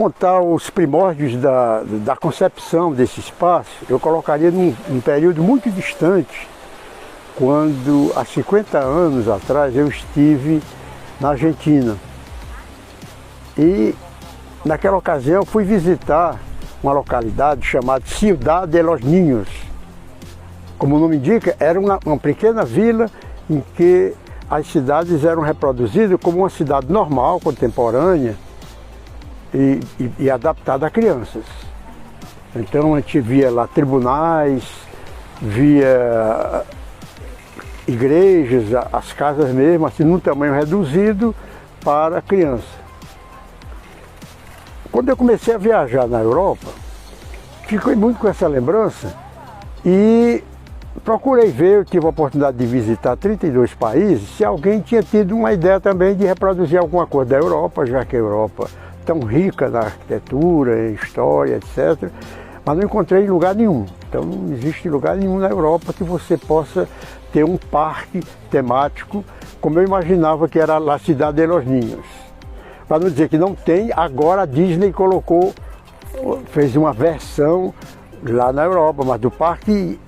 contar os primórdios da concepção desse espaço, eu colocaria num período muito distante, quando há 50 anos atrás eu estive na Argentina. E naquela ocasião fui visitar uma localidade chamada Ciudad de los Niños. Como o nome indica, era uma pequena vila em que as cidades eram reproduzidas como uma cidade normal, contemporânea e adaptada a crianças. Então a gente via lá tribunais, via igrejas, as casas mesmo, assim, num tamanho reduzido para criança. Quando eu comecei a viajar na Europa, fiquei muito com essa lembrança e procurei ver, eu tive a oportunidade de visitar 32 países, se alguém tinha tido uma ideia também de reproduzir alguma coisa da Europa, já que a Europa é tão rica na arquitetura, em história, etc. Mas não encontrei em lugar nenhum. Então não existe lugar nenhum na Europa que você possa ter um parque temático, como eu imaginava que era a Cidade de los Niños. Para não dizer que não tem, agora a Disney fez uma versão lá na Europa, mas do parque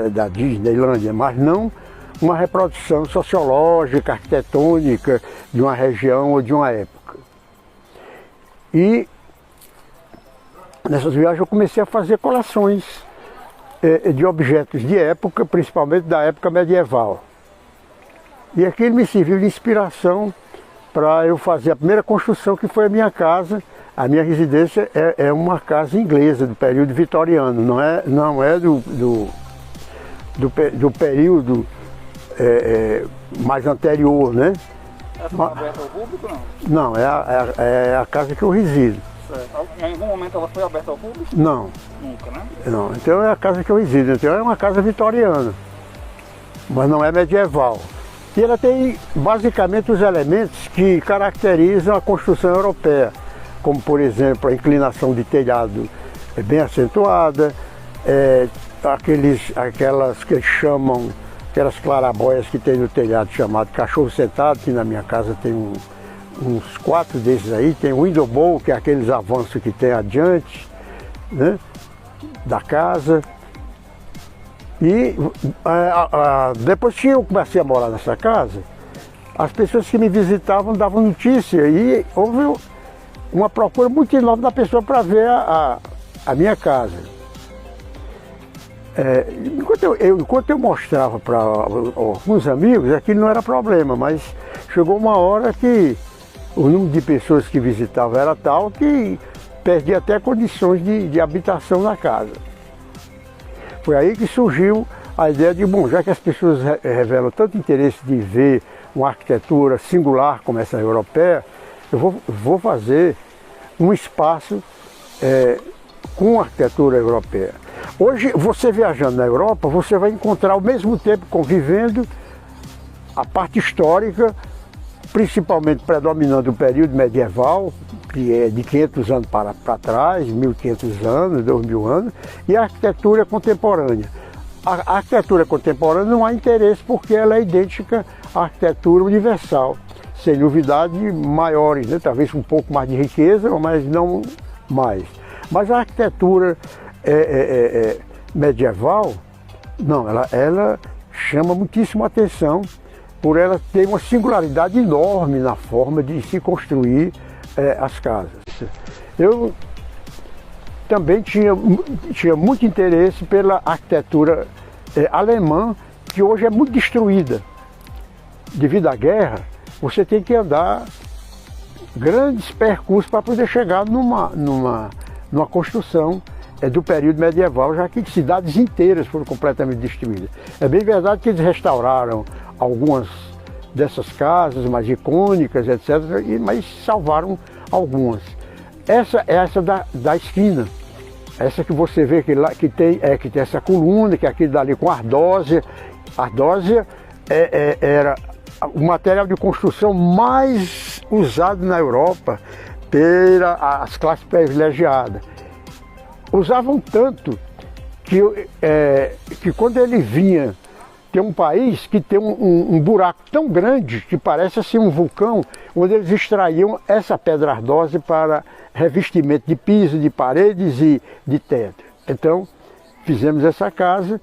da Disneylândia, mas não uma reprodução sociológica, arquitetônica de uma região ou de uma época. E nessas viagens eu comecei a fazer coleções de objetos de época, principalmente da época medieval. E aquilo me serviu de inspiração para eu fazer a primeira construção, que foi a minha casa. A minha residência é uma casa inglesa do período vitoriano, não é do período mais anterior, né? Essa foi aberta ao público, não? Não, é a casa que eu resido. Certo. Em algum momento ela foi aberta ao público? Não. Nunca, né? Não, então é a casa que eu resido, então é uma casa vitoriana, mas não é medieval. E ela tem basicamente os elementos que caracterizam a construção europeia, como por exemplo a inclinação de telhado bem acentuada, aquelas que chamam, aquelas clarabóias que tem no telhado chamado cachorro sentado, que na minha casa tem uns 4 desses aí, tem o window bowl, que é aqueles avanços que tem adiante, né, da casa. E depois que eu comecei a morar nessa casa, as pessoas que me visitavam davam notícia e houve uma procura muito enorme da pessoa para ver a minha casa. Enquanto eu mostrava para alguns amigos, aquilo não era problema, mas chegou uma hora que o número de pessoas que visitavam era tal que perdia até condições de habitação na casa. Foi aí que surgiu a ideia de, bom, já que as pessoas revelam tanto interesse de ver uma arquitetura singular como essa europeia, eu vou fazer um espaço com arquitetura europeia. Hoje, você viajando na Europa, você vai encontrar ao mesmo tempo convivendo a parte histórica, principalmente predominando o período medieval, que é de 500 anos para trás, 1500 anos, 2000 anos, e a arquitetura contemporânea. A arquitetura contemporânea não há interesse porque ela é idêntica à arquitetura universal, sem novidades maiores, né? Talvez um pouco mais de riqueza, mas não mais. Mas a arquitetura medieval, não, ela chama muitíssima atenção por ela ter uma singularidade enorme na forma de se construir as casas. Eu também tinha muito interesse pela arquitetura alemã, que hoje é muito destruída. Devido à guerra, você tem que andar grandes percursos para poder chegar numa construção do período medieval, já que cidades inteiras foram completamente destruídas. É bem verdade que eles restauraram algumas dessas casas mais icônicas, etc., mas salvaram algumas. Essa é essa da esquina, essa que você vê que tem essa coluna, que é aquele dali com ardósia. Ardósia era o material de construção mais usado na Europa pelas classes privilegiadas. Usavam tanto que quando ele vinha, tem um país que tem um buraco tão grande que parece assim um vulcão, onde eles extraíam essa pedra ardosa para revestimento de piso, de paredes e de teto. Então, fizemos essa casa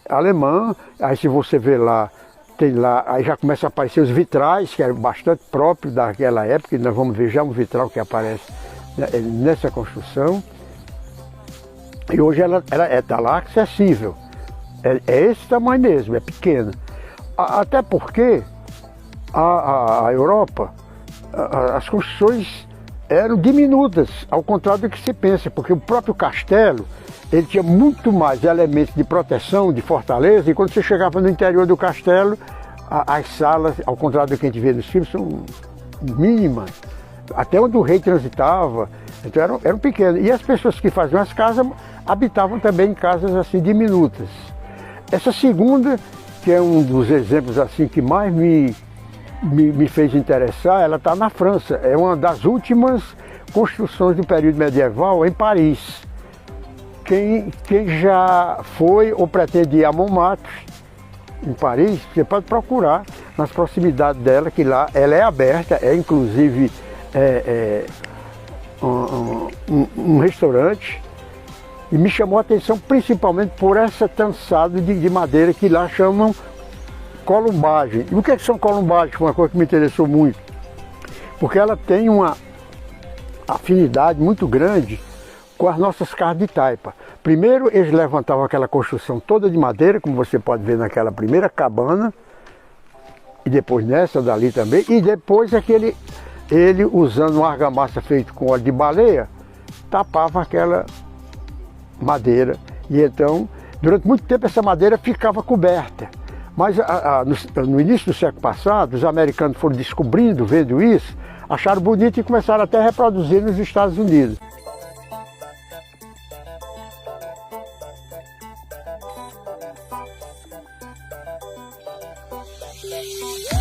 alemã. Aí se você vê lá, tem lá, aí já começa a aparecer os vitrais, que eram bastante próprios daquela época, e nós vamos ver já um vitral que aparece nessa construção. E hoje ela está lá acessível. É esse tamanho mesmo, é pequena. Até porque a Europa, as construções eram diminutas, ao contrário do que se pensa, porque o próprio castelo, ele tinha muito mais elementos de proteção, de fortaleza, e quando você chegava no interior do castelo, as salas, ao contrário do que a gente vê nos filmes, são mínimas, até onde o rei transitava, então eram pequenas. E as pessoas que faziam as casas habitavam também em casas assim diminutas. Essa segunda, que é um dos exemplos assim que mais me fez interessar, ela está na França. É uma das últimas construções do período medieval em Paris. Quem já foi ou pretende ir a Montmartre, em Paris, você pode procurar nas proximidades dela, que lá ela é aberta, é inclusive um restaurante. E me chamou a atenção principalmente por essa trançada de madeira que lá chamam columbagem. E o que são columbagens? Foi uma coisa que me interessou muito. Porque ela tem uma afinidade muito grande com as nossas casas de taipa. Primeiro eles levantavam aquela construção toda de madeira, como você pode ver naquela primeira cabana, e depois nessa dali também, e depois ele usando uma argamassa feita com óleo de baleia, tapava aquela madeira, e então durante muito tempo essa madeira ficava coberta. Mas no início do século passado, os americanos foram descobrindo, vendo isso, acharam bonito e começaram até a reproduzir nos Estados Unidos. Yeah.